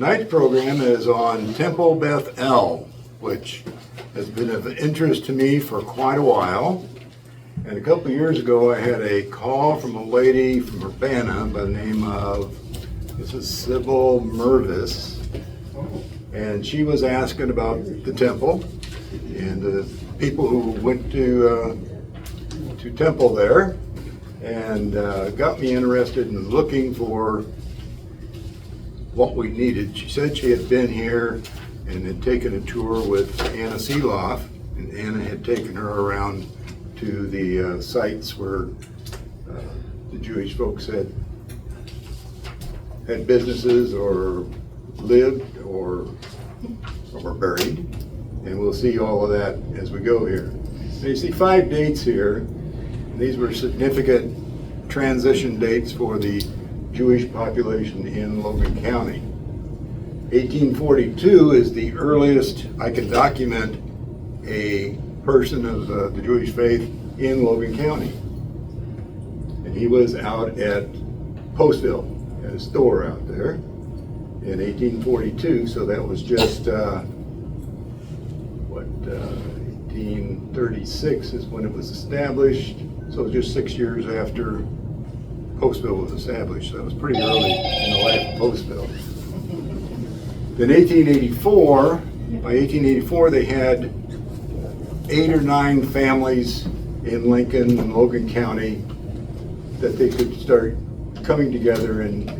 Tonight's program is on Temple Beth El, which has been of interest to me for quite a while. And a couple of years ago, I had a call from a lady from Urbana by the name of Sybil Mervis. And she was asking about the temple and the people who went to temple there, and got me interested in looking for what we needed. She said she had been here and had taken a tour with Anna Seeloff, and Anna had taken her around to the sites where the Jewish folks had businesses or lived or were buried, and we'll see all of that as we go here. Now you see 5 dates here. These were significant transition dates for the Jewish population in Logan County. 1842 is the earliest I can document a person of the Jewish faith in Logan County. And he was out at Postville, at a store out there in 1842, so that was just, 1836 is when it was established, so it was just 6 years after Postville was established, so that was pretty early in the life of Postville. Then 1884, by 1884 they had 8 or 9 families in Lincoln and Logan County that they could start coming together and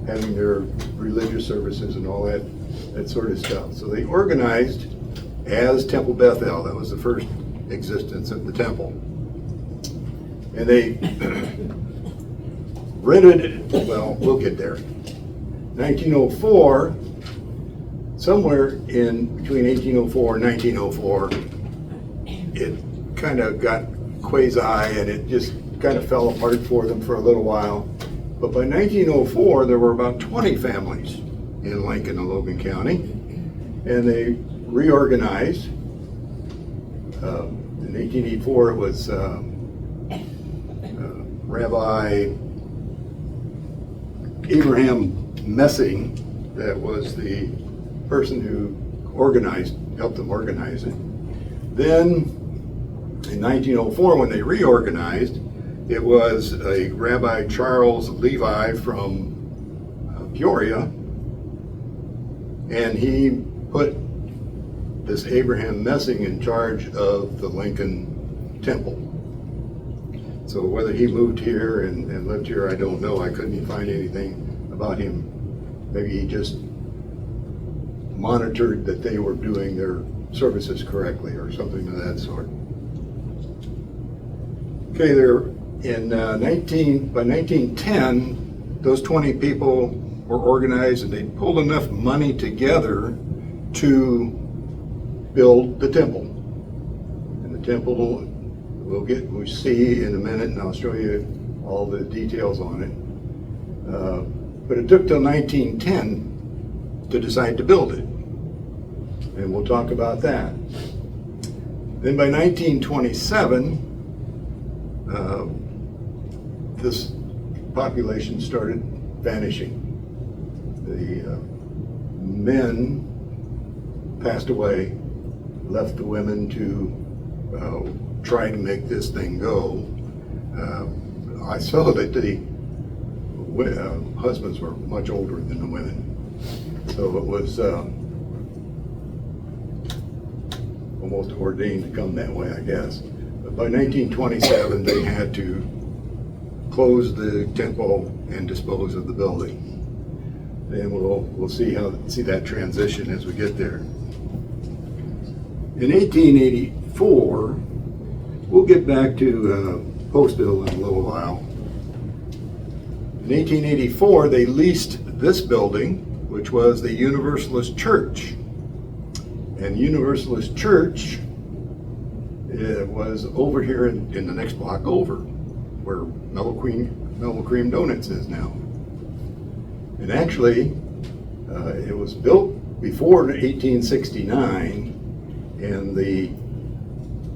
having their religious services and all that sort of stuff. So they organized as Temple Beth El. That was the first existence of the temple. And they rented, well, we'll get there. 1904, somewhere in between 1804 and 1904, it kind of got quasi and it just kind of fell apart for them for a little while. But by 1904, there were about 20 families in Lincoln and Logan County, and they reorganized. In 1884, it was Rabbi Abraham Messing that was the person who helped them organize it. Then in 1904, when they reorganized, it was a Rabbi Charles Levi from Peoria, and he put this Abraham Messing in charge of the Lincoln Temple. So whether he moved here and lived here, I don't know. I couldn't find anything about him. Maybe he just monitored that they were doing their services correctly or something of that sort. Okay, by 1910, those 20 people were organized and they pulled enough money together to build the temple. And the temple we'll see in a minute, and I'll show you all the details on it. But it took till 1910 to decide to build it. And we'll talk about that. Then by 1927, this population started vanishing. The men passed away, left the women to try to make this thing go. I saw that the husbands were much older than the women, so it was almost ordained to come that way, I guess. But by 1927, they had to close the temple and dispose of the building. And we'll see that transition as we get there. In 1884, we'll get back to Postville in a little while. In 1884, they leased this building, which was the Universalist Church. And Universalist Church was over here in the next block over, where Mellow Cream Donuts is now. And actually, it was built before 1869, and the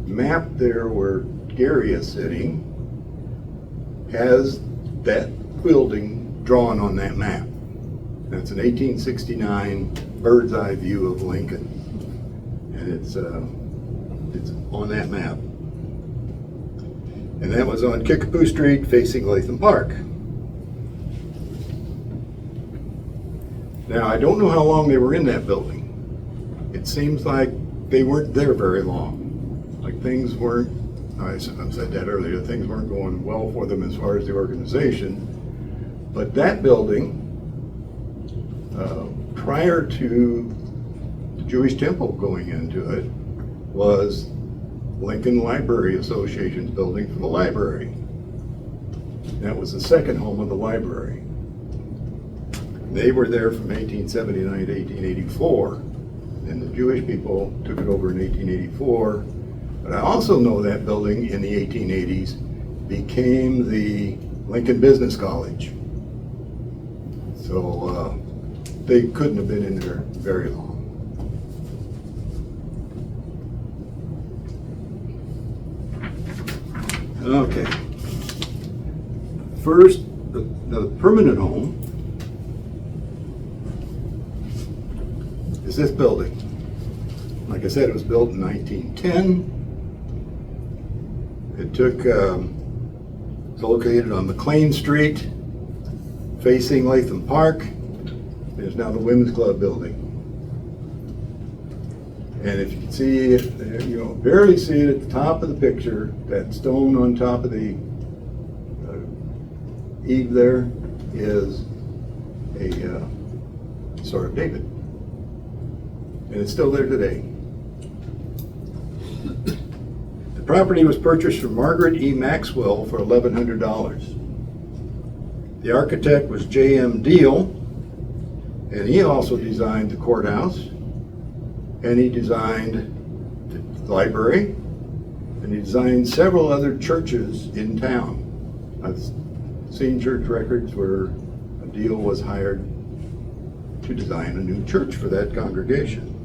map there where Gary is sitting has that building drawn on that map. That's an 1869 bird's eye view of Lincoln, and it's on that map. And that was on Kickapoo Street facing Latham Park. Now, I don't know how long they were in that building. It seems like they weren't there very long. Like things weren't, I said that earlier, things weren't going well for them as far as the organization. But that building, prior to the Jewish Temple going into it, was Lincoln Library Association's building for the library. That was the second home of the library. They were there from 1879 to 1884, and the Jewish people took it over in 1884. But I also know that building in the 1880s became the Lincoln Business College. So they couldn't have been in there very long. Okay. First, the permanent home is this building. Like I said, it was built in 1910. It it's located on McLean Street, facing Latham Park. There's now the Women's Club building. And if you can see it, you barely see it at the top of the picture, that stone on top of the eave there is a Star of David. And it's still there today. The property was purchased from Margaret E. Maxwell for $1,100. The architect was J.M. Deal, and he also designed the courthouse, and he designed the library, and he designed several other churches in town. I've seen church records where a Deal was hired to design a new church for that congregation.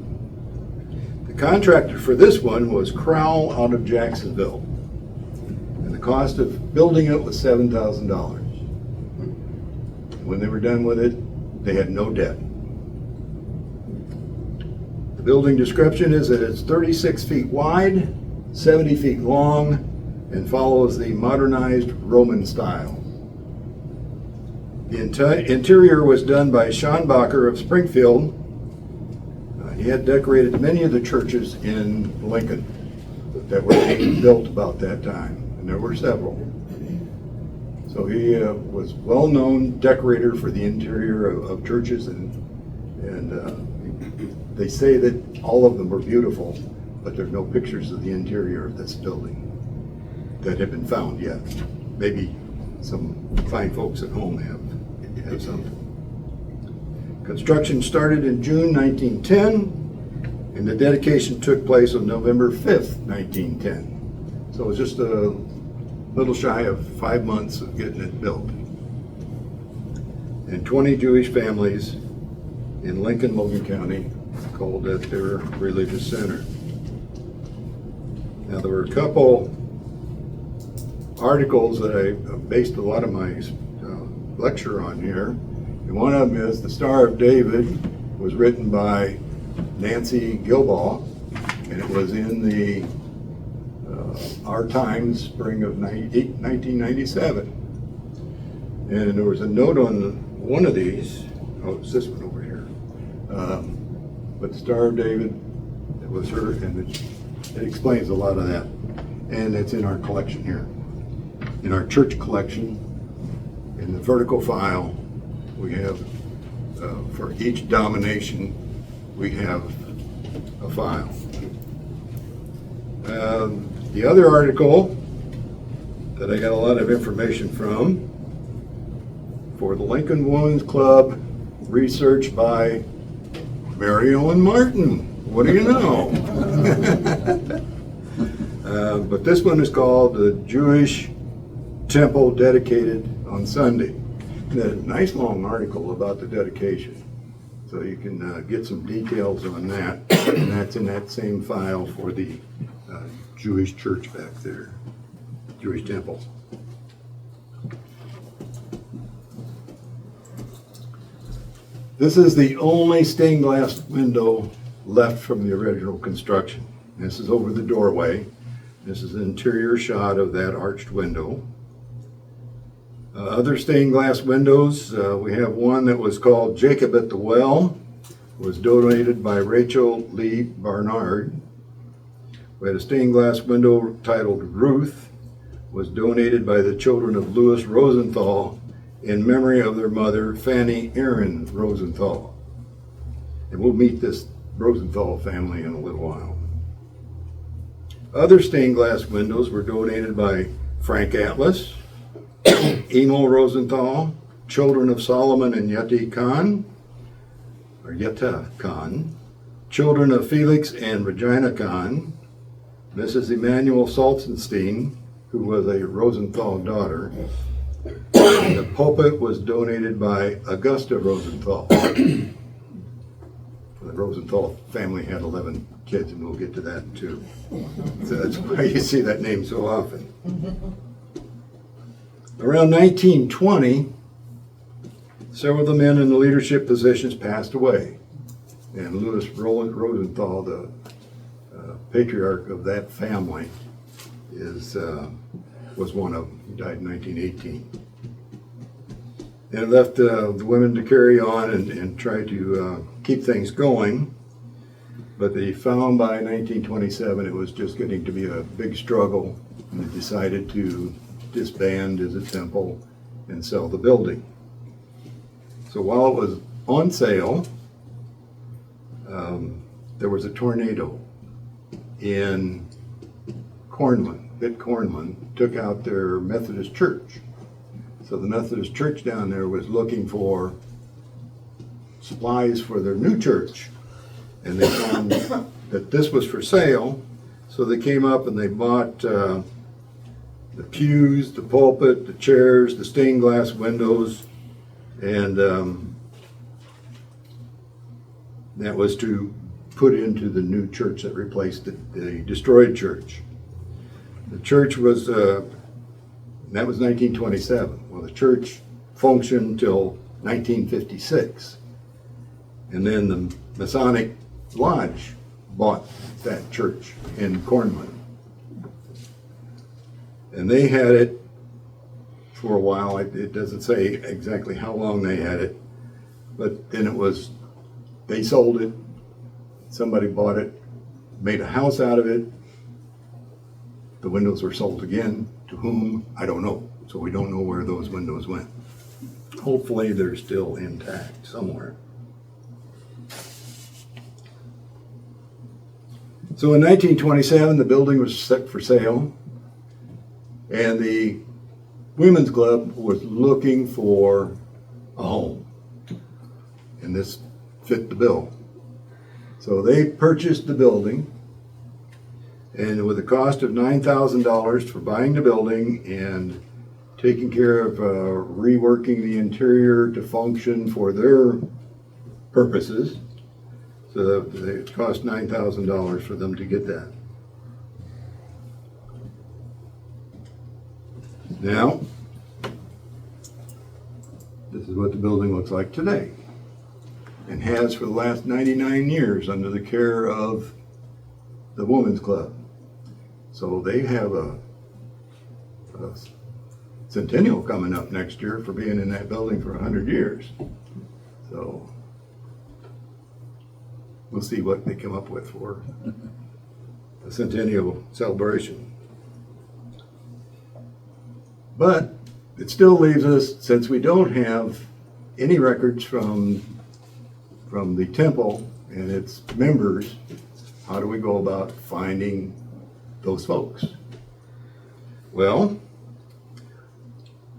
The contractor for this one was Crowell out of Jacksonville, and the cost of building it was $7,000. When they were done with it, they had no debt. The building description is that it's 36 feet wide, 70 feet long, and follows the modernized Roman style. The interior was done by Schonbacher of Springfield. He had decorated many of the churches in Lincoln that were being built about that time, and there were several. So he was well-known decorator for the interior of churches, and they say that all of them were beautiful, but there's no pictures of the interior of this building that have been found yet. Maybe some fine folks at home have some. Construction started in June 1910, and the dedication took place on November 5th, 1910. So it was just a little shy of 5 months of getting it built. And 20 Jewish families in Lincoln, Logan County called it their religious center. Now there were a couple articles that I based a lot of my lecture on here. And one of them is The Star of David was written by Nancy Gilbaugh, and it was in the Our Times, spring of 1997. And there was a note on one of these, oh, it's this one over here. But the Star of David, it was her, and it explains a lot of that. And it's in our collection here. In our church collection, in the vertical file, we have, for each denomination, we have a file. The other article that I got a lot of information from, for the Lincoln Women's Club, research by Mary Ellen Martin. What do you know? But this one is called The Jewish Temple Dedicated on Sunday. And a nice long article about the dedication. So you can get some details on that. And that's in that same file for the Jewish church back there, Jewish temple. This is the only stained glass window left from the original construction. This is over the doorway. This is an interior shot of that arched window. Other stained glass windows, we have one that was called Jacob at the Well. It was donated by Rachel Lee Barnard. We had a stained glass window titled Ruth, was donated by the children of Louis Rosenthal in memory of their mother, Fanny Aaron Rosenthal. And we'll meet this Rosenthal family in a little while. Other stained glass windows were donated by Frank Atlas, Emil Rosenthal, children of Solomon and Yetta Khan, children of Felix and Regina Khan, Mrs. Emanuel Salzenstein, who was a Rosenthal daughter. And the pulpit was donated by Augusta Rosenthal. The Rosenthal family had 11 kids, and we'll get to that too. So that's why you see that name so often. Around 1920, several of the men in the leadership positions passed away. And Louis Rosenthal, the patriarch of that family, was one of them. He died in 1918. And it left the women to carry on and try to keep things going. But they found by 1927 it was just getting to be a big struggle, and they decided to disband as a temple and sell the building. So while it was on sale, there was a tornado in Cornland, took out their Methodist church. So the Methodist church down there was looking for supplies for their new church. And they found that this was for sale, so they came up and they bought the pews, the pulpit, the chairs, the stained glass windows, and that was to put into the new church that replaced the destroyed church. The church was, that was 1927. Well, the church functioned till 1956. And then the Masonic Lodge bought that church in Cornland. And they had it for a while. It doesn't say exactly how long they had it, but then they sold it, somebody bought it, made a house out of it. The windows were sold again. To whom? I don't know. So we don't know where those windows went. Hopefully they're still intact somewhere. So in 1927, the building was set for sale, and the Women's Club was looking for a home, and this fit the bill. So they purchased the building, and with a cost of $9,000 for buying the building and taking care of reworking the interior to function for their purposes. So it cost $9,000 for them to get that. Now, this is what the building looks like today, and has for the last 99 years under the care of the Women's Club. So they have a centennial coming up next year for being in that building for 100 years. So we'll see what they come up with for the centennial celebration. But it still leaves us, since we don't have any records from the temple and its members, how do we go about finding those folks? Well,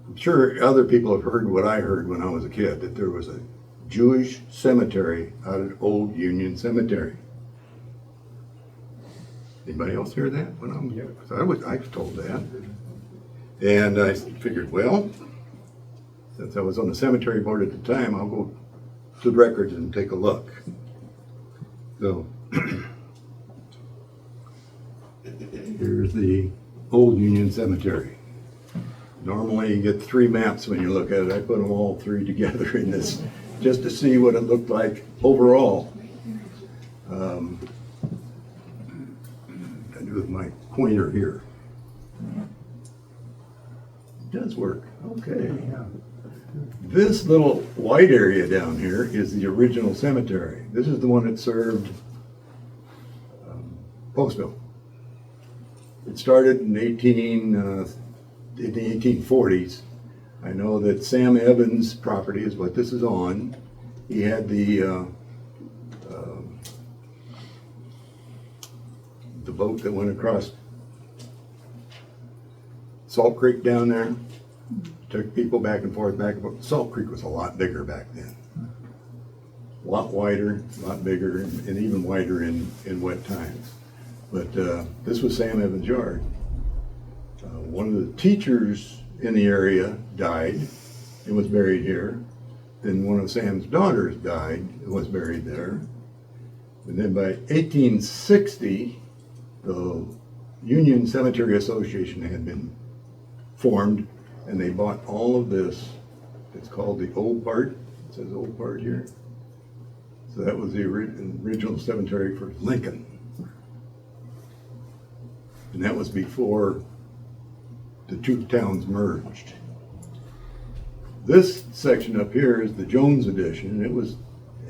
I'm sure other people have heard what I heard when I was a kid, that there was a Jewish cemetery out at Old Union Cemetery. Anybody else hear that? I was told that. And I figured, well, since I was on the cemetery board at the time, I'll go to the records and take a look. So here's the Old Union Cemetery. Normally you get 3 maps when you look at it. I put them all 3 together in this just to see what it looked like overall. I do with my pointer here. It does work. Okay. This little white area down here is the original cemetery. This is the one that served Postville. It started in in the 1840s. I know that Sam Evans' property is what this is on. He had the boat that went across Salt Creek down there. Took people back and forth, back and forth. Salt Creek was a lot bigger back then. A lot wider, a lot bigger, and even wider in wet times. But this was Sam Evans' yard. One of the teachers in the area died and was buried here. Then one of Sam's daughters died and was buried there. And then by 1860, the Union Cemetery Association had been formed, and they bought all of this. It's called the old part. It says old part here. So that was the original cemetery for Lincoln. And that was before the two towns merged. This section up here is the Jones edition. It was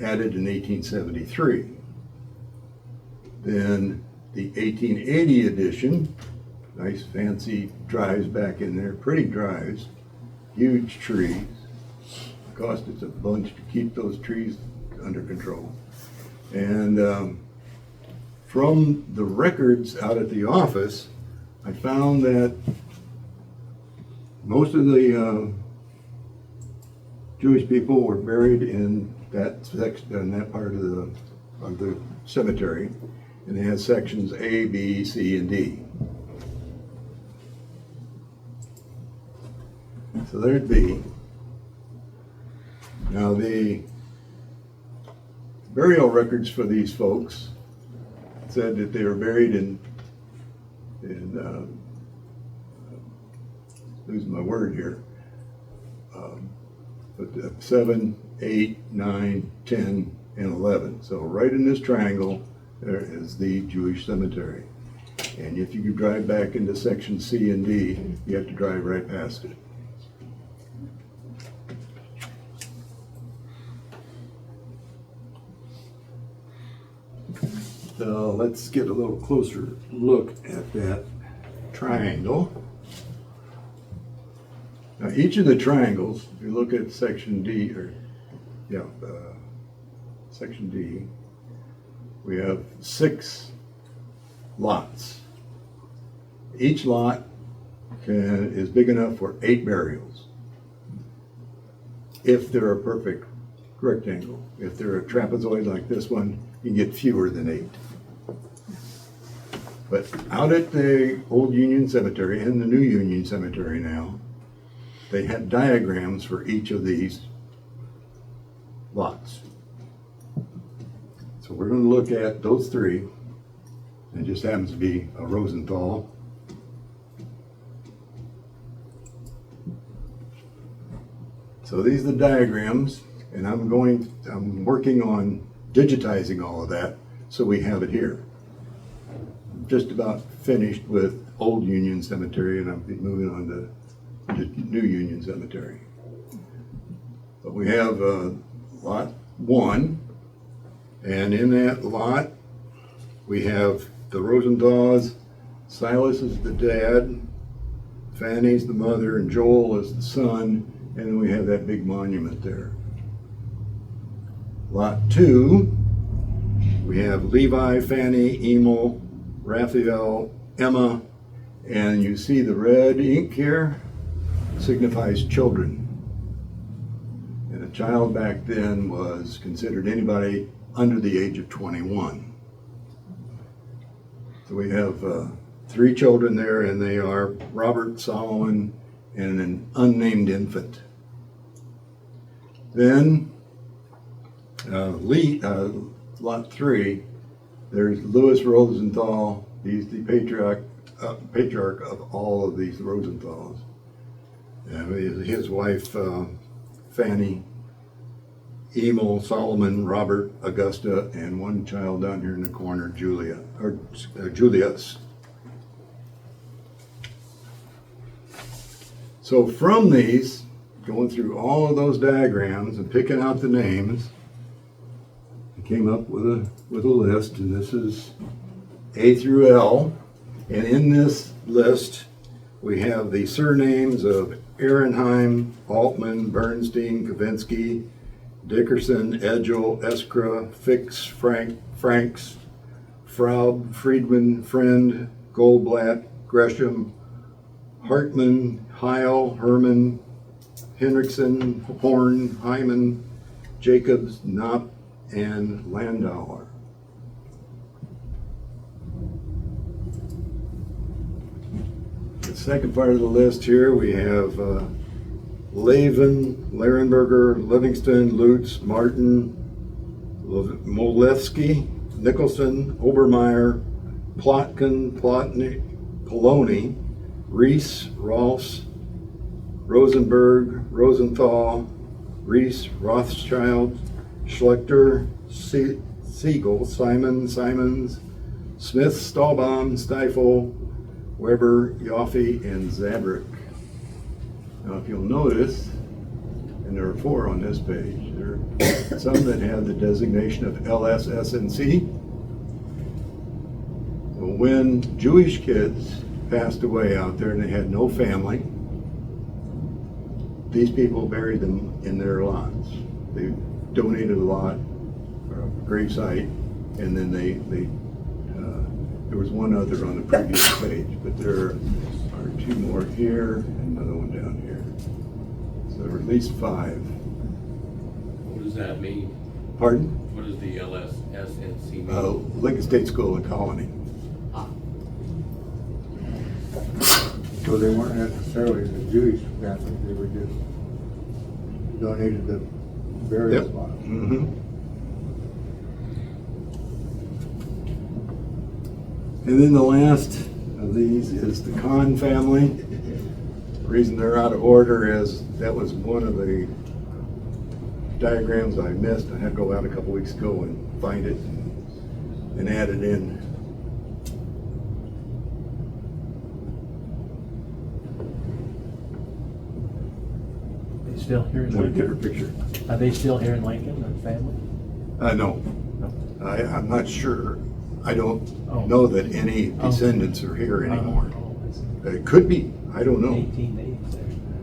added in 1873. Then the 1880 edition, nice fancy drives back in there, pretty drives, huge trees. Cost us a bunch to keep those trees under control. And from the records out at the office, I found that most of the Jewish people were buried in that section, in that part of the cemetery, and they had sections A, B, C, and D. So there'd be. Now the burial records for these folks said that they were buried in losing my word here, but 7, 8, 9, 10, and 11. So right in this triangle, there is the Jewish cemetery. And if you could drive back into section C and D, you have to drive right past it. So let's get a little closer look at that triangle. Now each of the triangles, if you look at section D, section D, we have 6 lots. Each lot is big enough for 8 burials, if they're a perfect rectangle. If they're a trapezoid like this one, you get fewer than 8. But out at the old Union Cemetery and the new Union Cemetery now, they had diagrams for each of these lots. So we're going to look at those 3. It just happens to be a Rosenthal. So these are the diagrams, and I'm working on digitizing all of that so we have it here. I'm just about finished with Old Union Cemetery, and I'll be moving on to New Union Cemetery. But we have lot 1, and in that lot we have the Rosenthals. Silas is the dad, Fanny's the mother, and Joel is the son, and then we have that big monument there. Lot 2, we have Levi, Fanny, Emil, Raphael, Emma, and you see the red ink here signifies children. And a child back then was considered anybody under the age of 21. So we have 3 children there, and they are Robert, Solomon, and an unnamed infant. Then lot 3, there's Louis Rosenthal. He's the patriarch of all of these Rosenthals. His wife Fanny, Emil, Solomon, Robert, Augusta, and one child down here in the corner, Julia, or Julius. So from these, going through all of those diagrams and picking out the names, I came up with a list, and this is A through L. And in this list, we have the surnames of Ehrenheim, Altman, Bernstein, Kavinsky, Dickerson, Edgel, Eskra, Fix, Franks, Fraub, Friedman, Friend, Goldblatt, Gresham, Hartman, Heil, Herman, Henriksen, Horn, Hyman, Jacobs, Knopp, and Landauer. The second part of the list here, we have Lavin, Larenberger, Livingston, Lutz, Martin, Molevsky, Nicholson, Obermeyer, Plotkin, Poloni, Reese, Ross, Rosenberg, Rosenthal, Reese, Rothschild, Schlechter, Siegel, Simons, Smith, Stahlbaum, Stiefel, Weber, Yoffe, and Zabrick. Now, if you'll notice, and there are 4 on this page, there are some that have the designation of LSSNC. When Jewish kids passed away out there and they had no family, these people buried them in their lots. They donated a lot, or a grave site, and then there was one other on the previous page, but there are 2 more here and another one down here. So there were at least 5. What does that mean? Pardon? What does the LSSNC mean? Lincoln State School and Colony. So they weren't necessarily the Jewish family, they were just donated the burial Yep. spot. Mm-hmm. And then the last of these is the Kahn family. The reason they're out of order is that was one of the diagrams I missed. I had to go out a couple weeks ago and find it and add it in. They still here in Let me get her Lincoln? picture. Are they still here in Lincoln, the family? No, No. I'm not sure. I don't Oh. know that any Oh. descendants are here anymore. Oh, that's It could be, I don't know. 1880s there.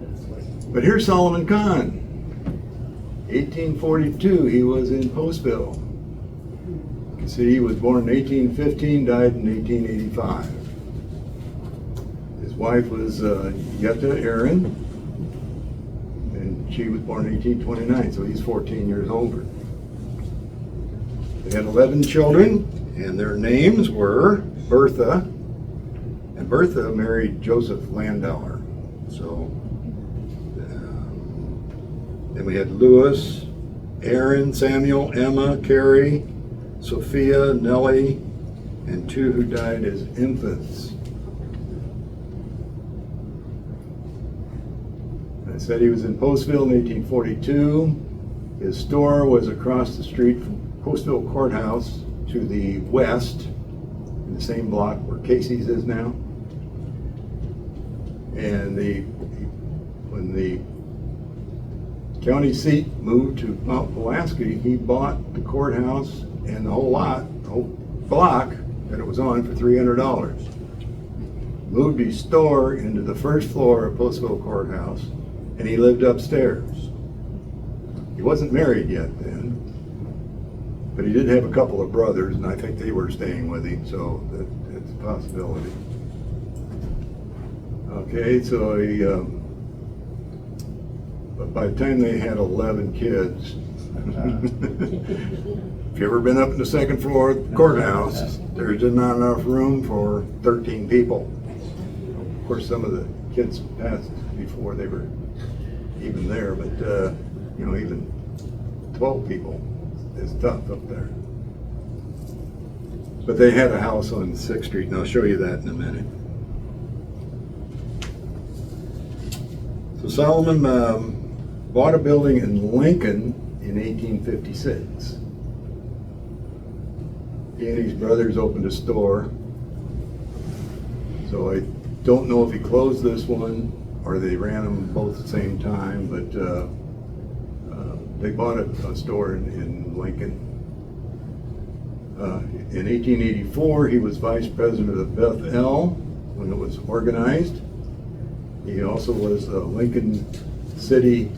That's what- But here's Solomon Kahn. 1842, he was in Postville. You can see he was born in 1815, died in 1885. His wife was Yetta Aaron, and she was born in 1829, so he's 14 years older. They had 11 children, and their names were Bertha, and Bertha married Joseph Landauer. So, then we had Louis, Aaron, Samuel, Emma, Carrie, Sophia, Nellie, and 2 who died as infants. I said he was in Postville in 1842. His store was across the street from Postville Courthouse to the west, in the same block where Casey's is now. And when the county seat moved to Mount Pulaski, he bought the courthouse and the whole lot, the whole block that it was on for $300. Moved his store into the first floor of Postville Courthouse, and he lived upstairs. He wasn't married yet then, but he did have a couple of brothers, and I think they were staying with him, so it's a possibility. Okay, so he, but by the time they had 11 kids, if you ever been up in the second floor of the courthouse, there's just not enough room for 13 people. Of course, some of the kids passed before they were even there, but even 12 people is tough up there. But they had a house on 6th Street, and I'll show you that in a minute. So Solomon bought a building in Lincoln in 1856. He and his brothers opened a store. So I don't know if he closed this one or they ran them both at the same time, but they bought a store in Lincoln. In 1884, he was vice president of Beth L when it was organized. He also was the Lincoln City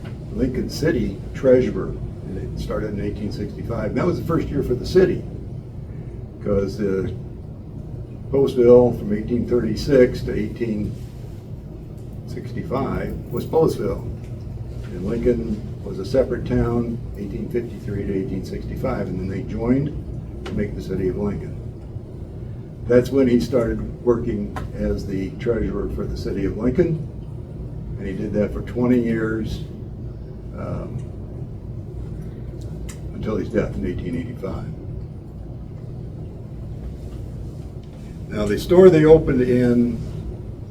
treasurer, and it started in 1865. And that was the first year for the city, because Postville from 1836 to 1865 was Postville, and Lincoln was a separate town, 1853 to 1865, and then they joined to make the city of Lincoln. That's when he started working as the treasurer for the city of Lincoln, and he did that for 20 years until his death in 1885. Now, the store they opened in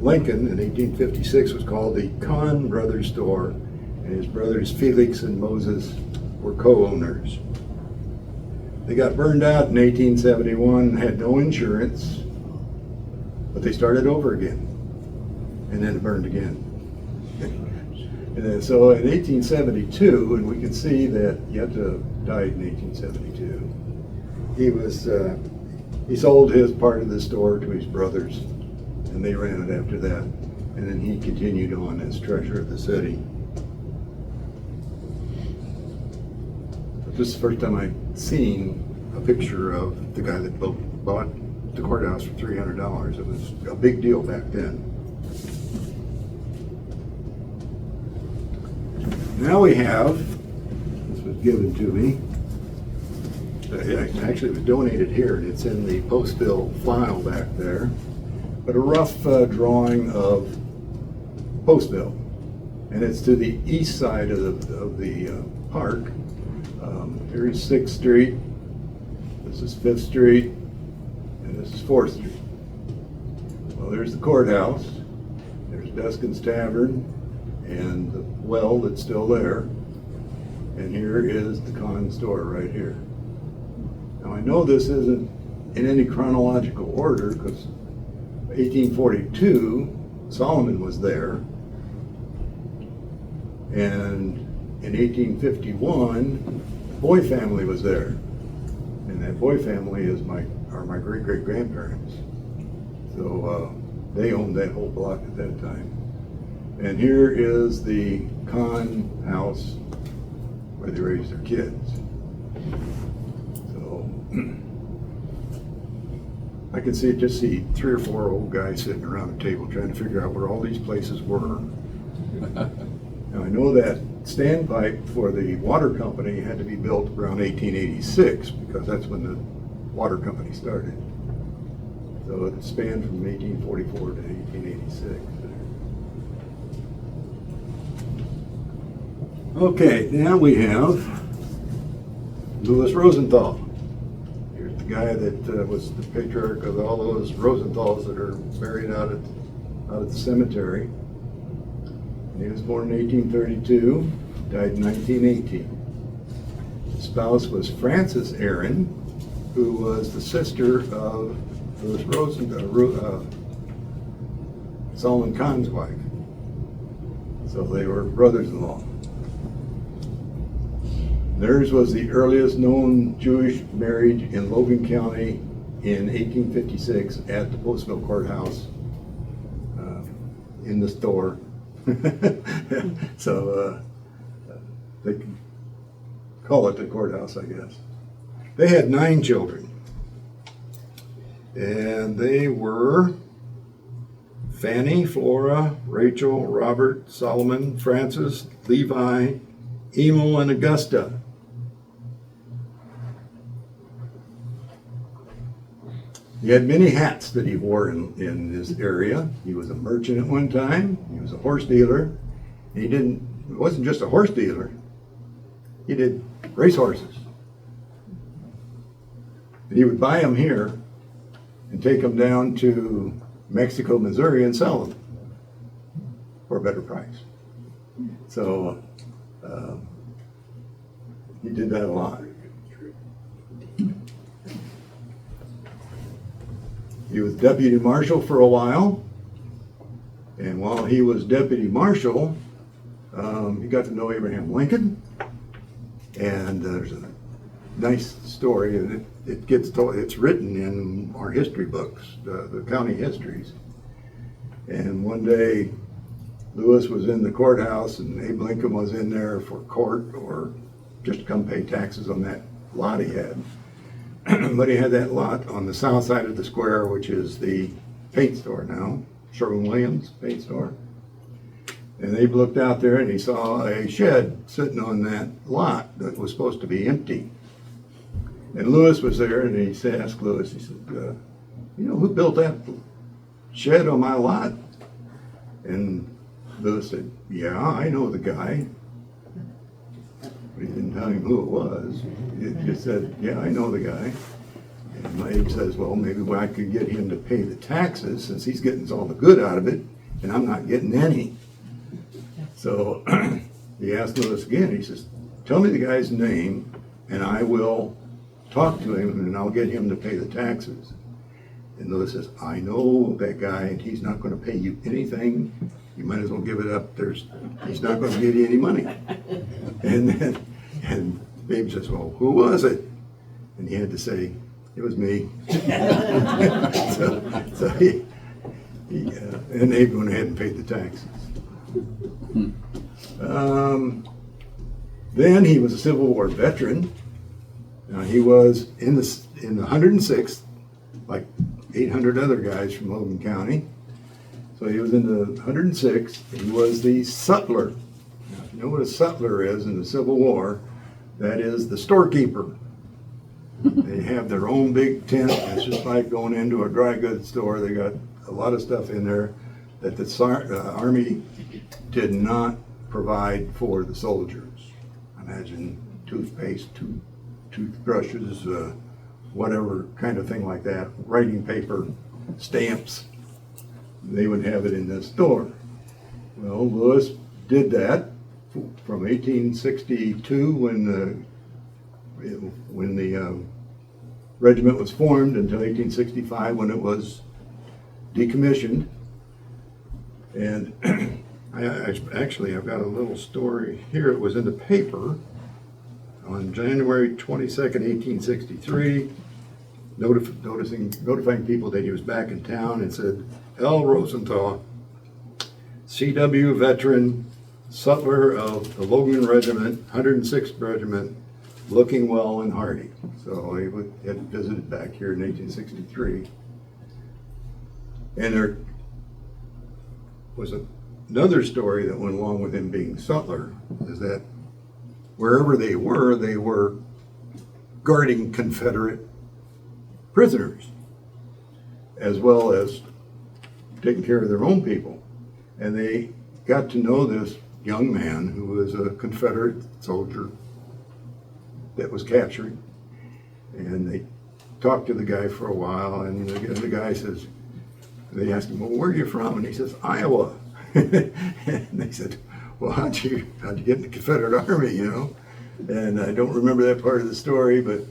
Lincoln in 1856 was called the Kahn Brothers Store, and his brothers Felix and Moses were co-owners. They got burned out in 1871, had no insurance, but they started over again, and then it burned again. And then, so in 1872, and we can see that Yetta died in 1872, he sold his part of the store to his brothers, and they ran it after that. And then he continued on as treasurer of the city. But this is the first time I've seen a picture of the guy that bought the courthouse for $300. It was a big deal back then. Now we have, this was given to me, actually it was donated here, and it's in the Postville file back there, but a rough drawing of Postville, and it's to the east side of the park. Here's 6th Street, this is 5th Street, and this is 4th Street. Well, there's the courthouse, there's Deskin's Tavern, and the well that's still there, and here is the Kahn store right here. Now, I know this isn't in any chronological order, because 1842 Solomon was there, and in 1851 the Boy family was there, and that Boy family are my great-great-grandparents. So they owned that whole block at that time. And here is the Kahn house where they raised their kids. So I can just see 3 or 4 old guys sitting around a table trying to figure out where all these places were. Now, I know that standpipe for the water company had to be built around 1886, because that's when the water company started. So it spanned from 1844 to 1886. Okay, now we have Louis Rosenthal. Here's the guy that was the patriarch of all those Rosenthals that are buried out at the cemetery. And he was born in 1832, died in 1918. His spouse was Frances Aaron, who was the sister of Louis Rosenthal, Solomon Kahn's wife. So they were brothers-in-law. Theirs was the earliest known Jewish marriage in Logan County in 1856 at the Postville Courthouse in the store. So they can call it the courthouse, I guess. They had 9 children, and they were Fanny, Flora, Rachel, Robert, Solomon, Francis, Levi, Emil, and Augusta. He had many hats that he wore in this area. He was a merchant at one time. He was a horse dealer. He wasn't just a horse dealer. He did racehorses. And he would buy them here and take them down to Mexico, Missouri, and sell them for a better price. So He did that a lot. He was deputy marshal for a while, and while he was deputy marshal, he got to know Abraham Lincoln, and there's a nice story, and it gets told, it's written in our history books, the county histories. And one day, Lewis was in the courthouse, and Abe Lincoln was in there for court or just to come pay taxes on that lot he had. But he had that lot on the south side of the square, which is the paint store now, Sherwin-Williams paint store. And Abe looked out there and he saw a shed sitting on that lot that was supposed to be empty. And Lewis was there, and he asked Lewis, he said, you know, who built that shed on my lot? And Lewis said, yeah, I know the guy. But he didn't tell him who it was. He just said, yeah, I know the guy. And Abe says, well, maybe I could get him to pay the taxes since he's getting all the good out of it, and I'm not getting any. So he asked Lewis again. He says, tell me the guy's name, and I will talk to him, and I'll get him to pay the taxes. And Lewis says, I know that guy, and he's not going to pay you anything. You might as well give it up. He's not going to give you any money. And Abe says, well, who was it? And he had to say, it was me. so and Abe went ahead and paid the taxes. Then he was a Civil War veteran. He was in the 106th, like 800 other guys from Logan County. So he was in the 106th. He was the sutler. Now, if you know what a sutler is in the Civil War, that is the storekeeper. They have their own big tent. It's just like going into a dry goods store. They got a lot of stuff in there that the Army did not provide for the soldiers. Imagine toothpaste, toothbrushes, whatever kind of thing like that, writing paper, stamps. They would have it in this store. Well, Lewis did that from 1862 when the regiment was formed until 1865 when it was decommissioned. And I've got a little story here. It was in the paper on January 22nd, 1863, notifying people that he was back in town, and said, L. Rosenthal, CW veteran, sutler of the Logan Regiment, 106th Regiment, looking well and hearty. So he had visited back here in 1863. And there was another story that went along with him being sutler, is that wherever they were guarding Confederate prisoners, as well as taking care of their own people. And they got to know this young man who was a Confederate soldier that was captured. And they talked to the guy for a while, and the guy says, they asked him, well, where are you from? And he says, Iowa. And they said, well, how'd you get in the Confederate Army, you know? And I don't remember that part of the story, but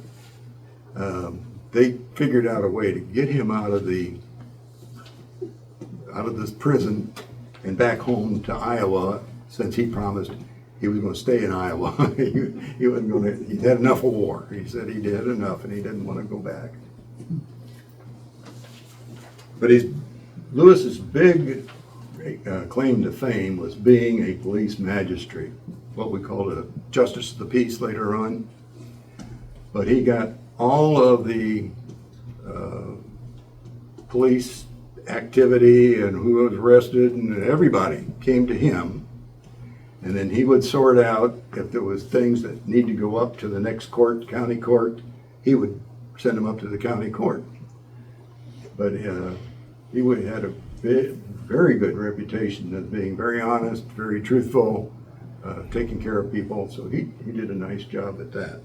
they figured out a way to get him out of this prison and back home to Iowa, since he promised he was going to stay in Iowa. he wasn't going to. He'd had enough of war. He said he did enough, and he didn't want to go back. But Lewis's big claim to fame was being a police magistrate, what we called a justice of the peace later on. But he got all of the police activity and who was arrested, and everybody came to him, and then he would sort out if there was things that need to go up to the next court, county court. He would send them up to the county court. But he had a very good reputation as being very honest, very truthful, taking care of people. So he did a nice job at that.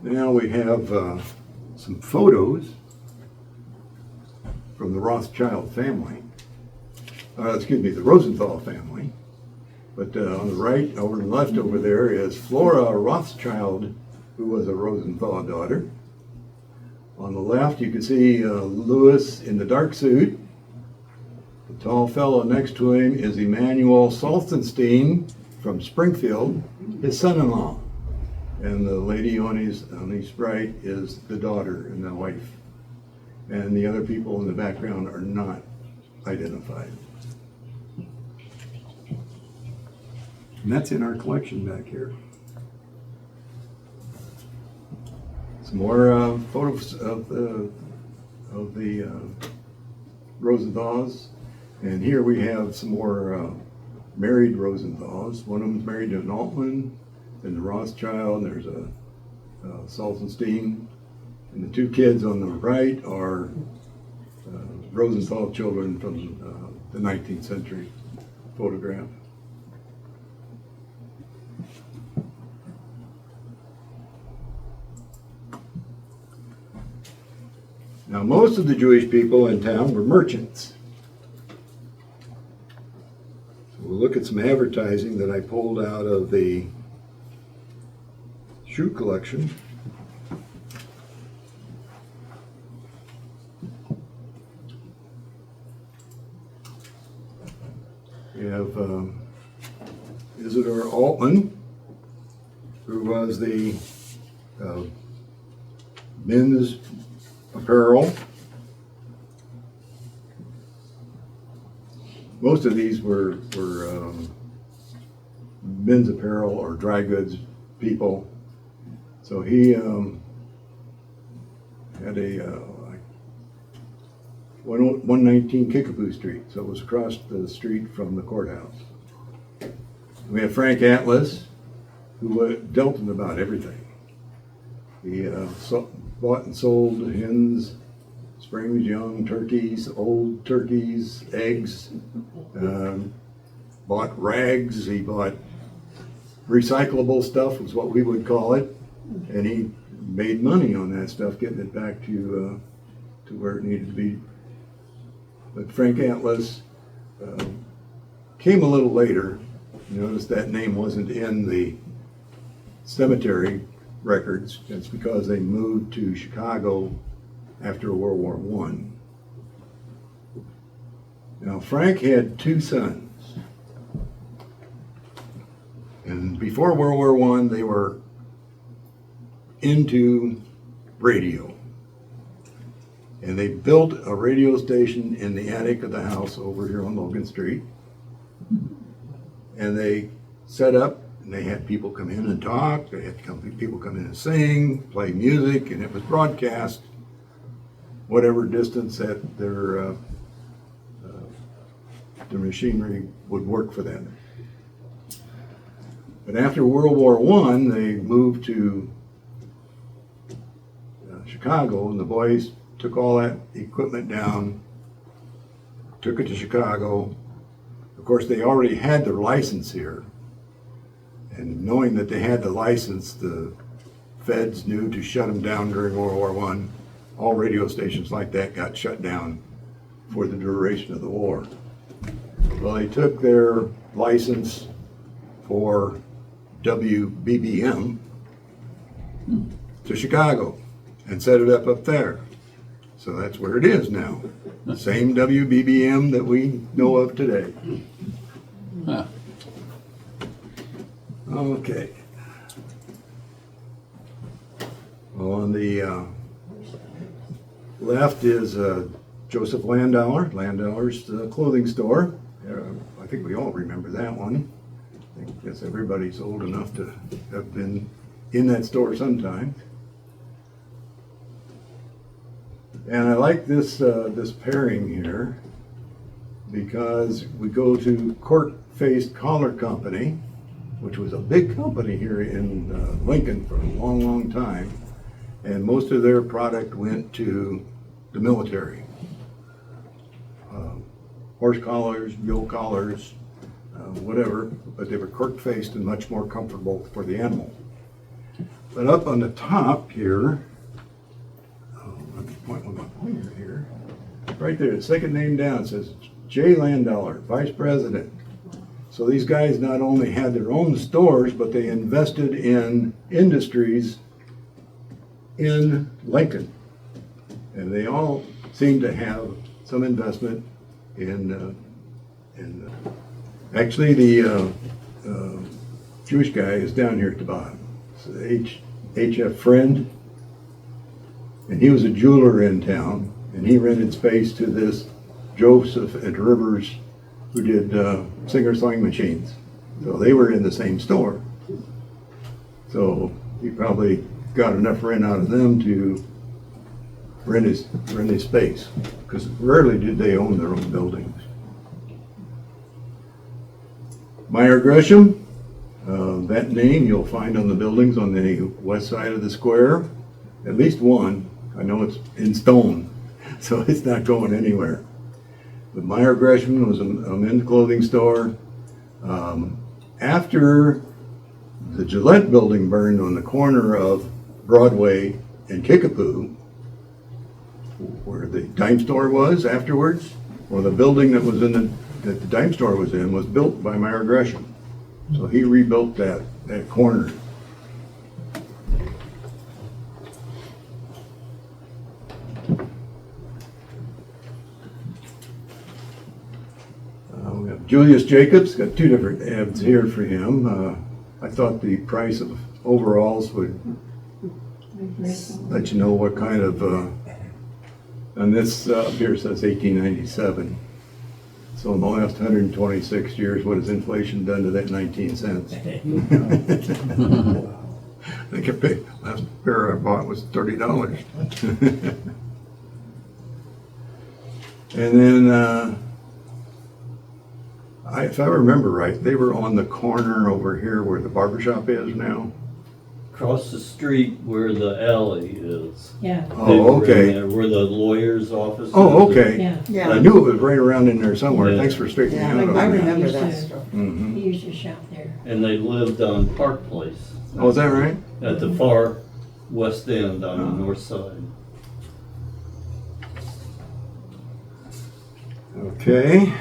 Now we have some photos from the Rothschild family. the Rosenthal family. But on the right, over and left over there is Flora Rothschild, who was a Rosenthal daughter. On the left, you can see Louis in the dark suit. The tall fellow next to him is Emanuel Salzenstein from Springfield, his son-in-law. And the lady on his right is the daughter and the wife. And the other people in the background are not identified. And that's in our collection back here. Some more photos of the Rosenthals. And here we have some more married Rosenthals. One of them's married to an Altman, and the Rothschild, and there's a Salzenstein. And the two kids on the right are Rosenthal children from the 19th century photograph. Now, most of the Jewish people in town were merchants. So we'll look at some advertising that I pulled out of the shoe collection. We have Isidore Altman, who was the men's apparel. Most of these were men's apparel or dry goods people. So he had a 119 Kickapoo Street, so it was across the street from the courthouse. We have Frank Atlas, who dealt in about everything. He bought and sold hens, springs, young turkeys, old turkeys, eggs, bought rags, he bought recyclable stuff was what we would call it, and he made money on that stuff, getting it back to where it needed to be. But Frank Atlas came a little later. Notice that name wasn't in the cemetery records. It's because they moved to Chicago after World War I. Now, Frank had two sons. And before World War I, they were into radio. And they built a radio station in the attic of the house over here on Logan Street. And they set up, and they had people come in and talk. They had people come in and sing, play music, and it was broadcast whatever distance that their machinery would work for them. But after World War I, they moved to Chicago, and the boys took all that equipment down, took it to Chicago. Of course, they already had their license here. And knowing that they had the license, the feds knew to shut them down during World War I. All radio stations like that got shut down for the duration of the war. Well, they took their license for WBBM to Chicago and set it up there. So that's where it is now. The same WBBM that we know of today. Huh. Okay. Well, on the left is Joseph Landauer's clothing store. I think we all remember that one. I guess everybody's old enough to have been in that store sometime. And I like this pairing here because we go to Cork-Faced Collar Company, which was a big company here in Lincoln for a long, long time. And most of their product went to the military. Horse collars, mule collars, whatever, but they were cork-faced and much more comfortable for the animal. But up on the top here, let me point with my pointer here, right there, the second name down says Jay Landauer, vice president. So these guys not only had their own stores, but they invested in industries in Lincoln. And they all seem to have some investment in actually the Jewish guy is down here at the bottom. It's H.F. Friend, and he was a jeweler in town, and he rented space to this Joseph and Rivers, who did Singer sewing machines. So they were in the same store. So he probably got enough rent out of them to rent his space, because rarely did they own their own buildings. Meyer Gresham, that name you'll find on the buildings on the west side of the square, at least one. I know it's in stone, so it's not going anywhere. But Meyer Gresham was a men's clothing store. After the Gillette building burned on the corner of Broadway and Kickapoo, where the dime store was afterwards, or the building that the dime store was in was built by Meyer Gresham. So he rebuilt that corner. We have Julius Jacobs, got two different ads here for him. I thought the price of overalls would let you know what kind of, and this up here says 1897. So in the last 126 years, what has inflation done to that 19 cents? I think I paid, last pair I bought was $30. And then, if I remember right, they were on the corner over here where the barber shop is now. Across the street where the alley is. Yeah, They Oh, were in okay. there Where the lawyer's office is. Oh, okay. yeah. Yeah. I knew it was right around in there somewhere. Yeah. Thanks for straightening Yeah, me out. I on that. remember Used that to- store. Mhm. He used to shop there. And they lived on Park Place. Oh, is that right? At the far west end on the north side. Okay.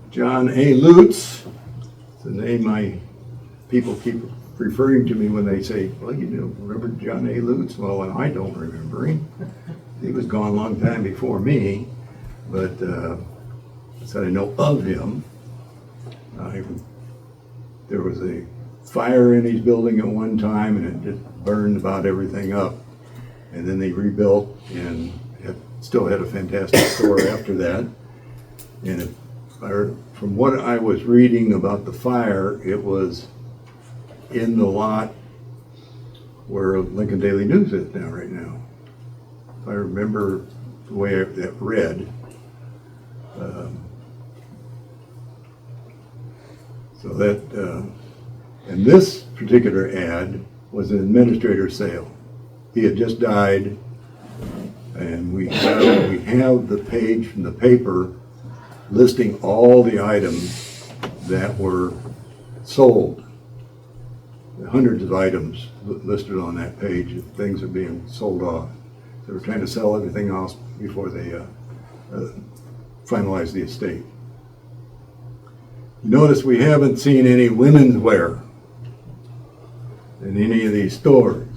John A. Lutz, it's the name people keep referring to me when they say, well, you know, remember John A. Lutz? Well, and I don't remember him. He was gone a long time before me, but I said I know of him. There was a fire in his building at one time, and it just burned about everything up. And then they rebuilt and still had a fantastic store after that. And from what I was reading about the fire, it was in the lot where Lincoln Daily News is now, right now. If I remember the way that read. So that, and this particular ad was an administrator's sale. He had just died, and we have the page from the paper listing all the items that were sold. Hundreds of items listed on that page. Things are being sold off. They were trying to sell everything else before they finalized the estate. You notice we haven't seen any women's wear in any of these stores.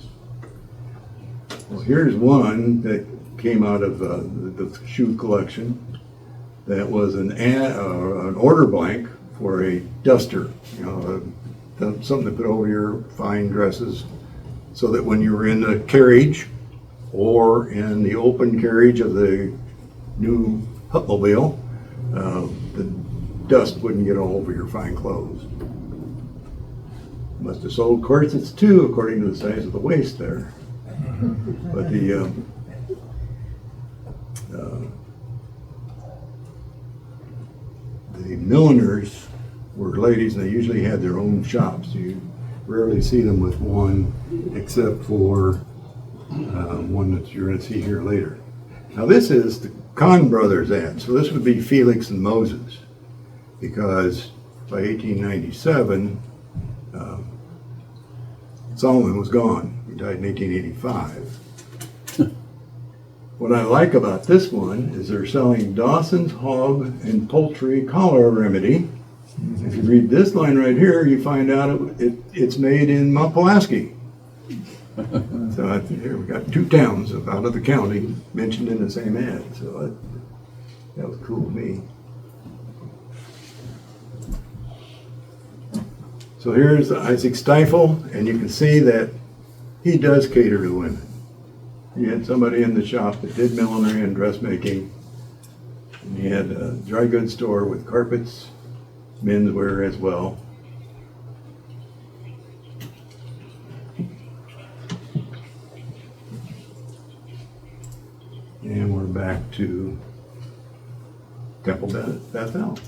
Well, here's one that came out of the shoe collection. That was an order blank for a duster, you know, something to put over your fine dresses, so that when you were in the carriage or in the open carriage of the new Hupmobile, the dust wouldn't get all over your fine clothes. Must have sold corsets too, according to the size of the waist there. But the milliners were ladies, and they usually had their own shops. You rarely see them with one, except for one that you're going to see here later. Now this is the Kahn Brothers ad, so this would be Felix and Moses, because by 1897, Solomon was gone. He died in 1885. What I like about this one is they're selling Dawson's Hog and Poultry Cholera Remedy. If you read this line right here, you find out it's made in Mount Pulaski. So here we got two towns out of the county mentioned in the same ad. So that was cool to me. So here's Isaac Stiefel, and you can see that he does cater to women. He had somebody in the shop that did millinery and dressmaking. And he had a dry goods store with carpets, menswear as well. And we're back to Temple Bethel.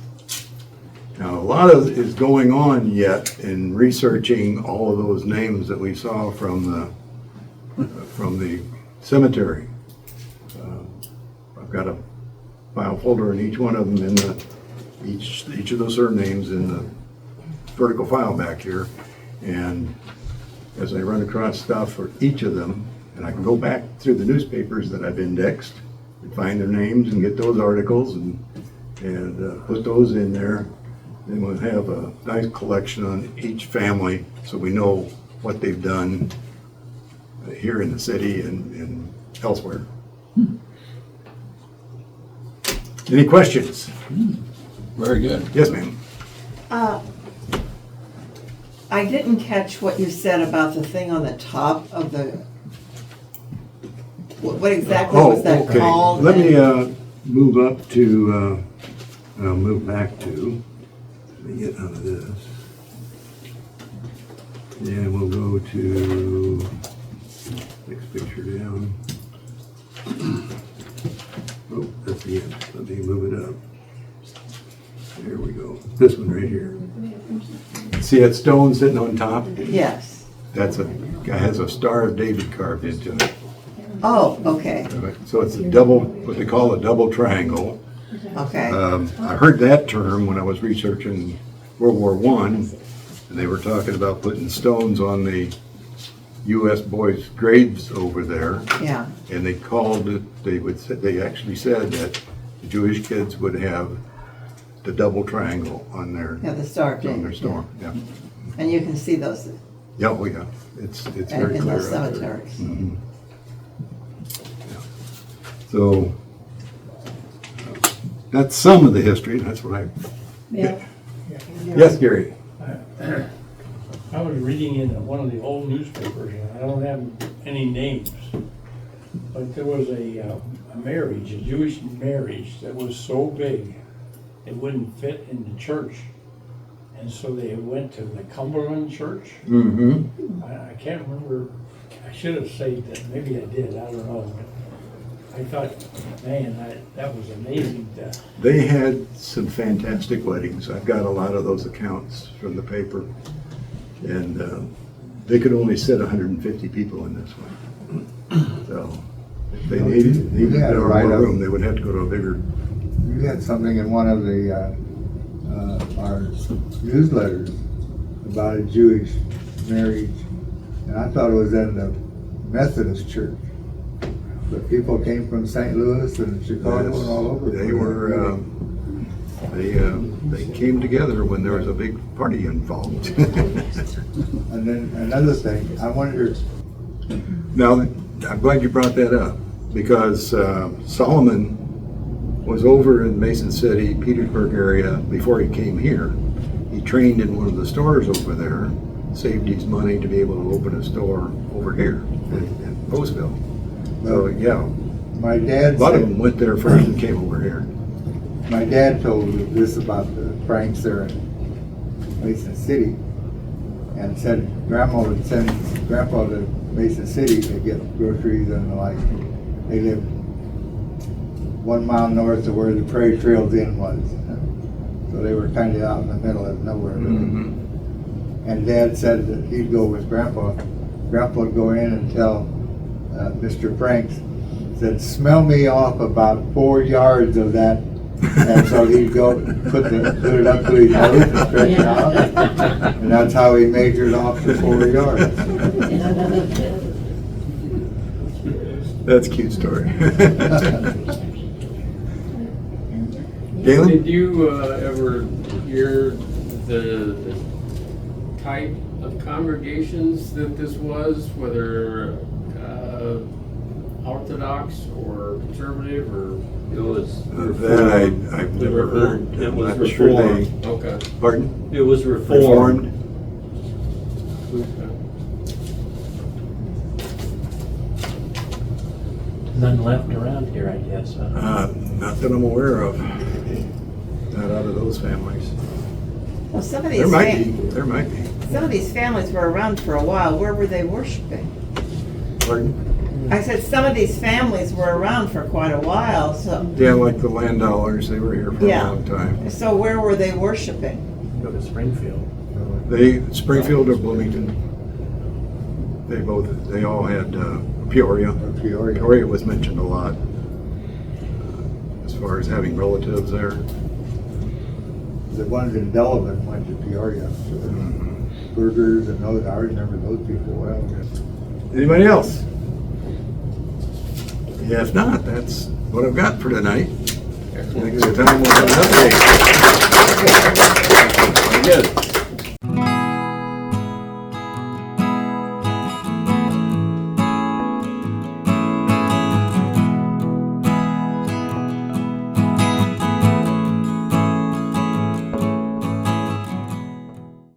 Now, a lot of is going on yet in researching all of those names that we saw from the cemetery. I've got a file folder in each one of them in each of those surnames in the vertical file back here. And as I run across stuff for each of them, and I can go back through the newspapers that I've indexed and find their names and get those articles and put those in there. Then we'll have a nice collection on each family so we know what they've done here in the city and elsewhere. Any questions? Very good. Yes, ma'am. I didn't catch what you said about the thing on the top of the, what exactly was that called? Let me move up to, I'll move back to, let me get out of this. And we'll go to, next picture down. Oh, that's the end. Let me move it up. There we go. This one right here. See that stone sitting on top? Yes. That's has a Star of David carved into it. Oh, okay, So it's a double, what they call a double triangle. okay. I heard that term when I was researching World War I, and they were talking about putting stones on the U.S. boys' graves over there. Yeah, And they called it, they actually said that the Jewish kids would have the double triangle on their, yeah, the Star of on their David, stone. Yeah. and you can see those Yeah, oh yeah. It's very in clear those out there. cemeteries. Mhm. Yeah. So that's some of the history. That's what I. Yeah. Yes, Gary. I was reading in one of the old newspapers, and I don't have any names, but there was a marriage, a Jewish marriage that was so big, it wouldn't fit in the church. And so they went to the Cumberland Church. Mm-hmm. I can't remember, I should have saved it, maybe I did, I don't know. But I thought, man, that was amazing. They had some fantastic weddings. I've got a lot of those accounts from the paper. And they could only sit 150 people in this one. So if they needed Yeah, more right up. room, they would have to go to a bigger. You had something in one of the, our newsletters about a Jewish marriage, and I thought it was in the Methodist church. But people came from St. Louis and Chicago and all over. They were, they came together when there was a big party involved. And then another thing, I wonder, Now, I'm glad you brought that up, because Solomon was over in Mason City, Petersburg area, before he came here. He trained in one of the stores over there, saved his money to be able to open a store over here in Postville. So, yeah, my a dad lot of said, them went there first and came over here. my dad told this about the Franks there in Mason City, and said Grandma would send Grandpa to Mason City to get groceries and the like. They lived 1 mile north of where the Prairie Trails Inn was. So they were kind of out in the middle of nowhere. Mm-hmm. And Dad said that he'd go with Grandpa. Grandpa would go in and tell Mr. Franks, said, smell me off about 4 yards of that. And so he'd go put it up to his nose and stretch it out. And that's how he measured off the 4 yards. That's a cute story. Galen? Did you ever hear the type of congregations that this was, whether Orthodox or conservative or? It was That I've never heard. It was I'm not sure they- reformed. Okay. Pardon? It was reformed. None left around here, I guess, huh? Not that I'm aware of. Not out of those families. Well, some of There these, might be, there might be. some of these families were around for a while. Where were they worshiping? Pardon? I said some of these families were around for quite a while, so, Yeah, like the Landollars, they were here for a Yeah. long time. so where were they worshiping? Go to Springfield. They, Springfield or Bloomington, they all had Peoria. Peoria. Peoria was mentioned a lot as far as having relatives there. The ones in Delavan went to Peoria. So Mhm. Burgers and those, I remember those people well. Anybody else? If not, that's what I've got for tonight. Next time we'll have an update. Very good.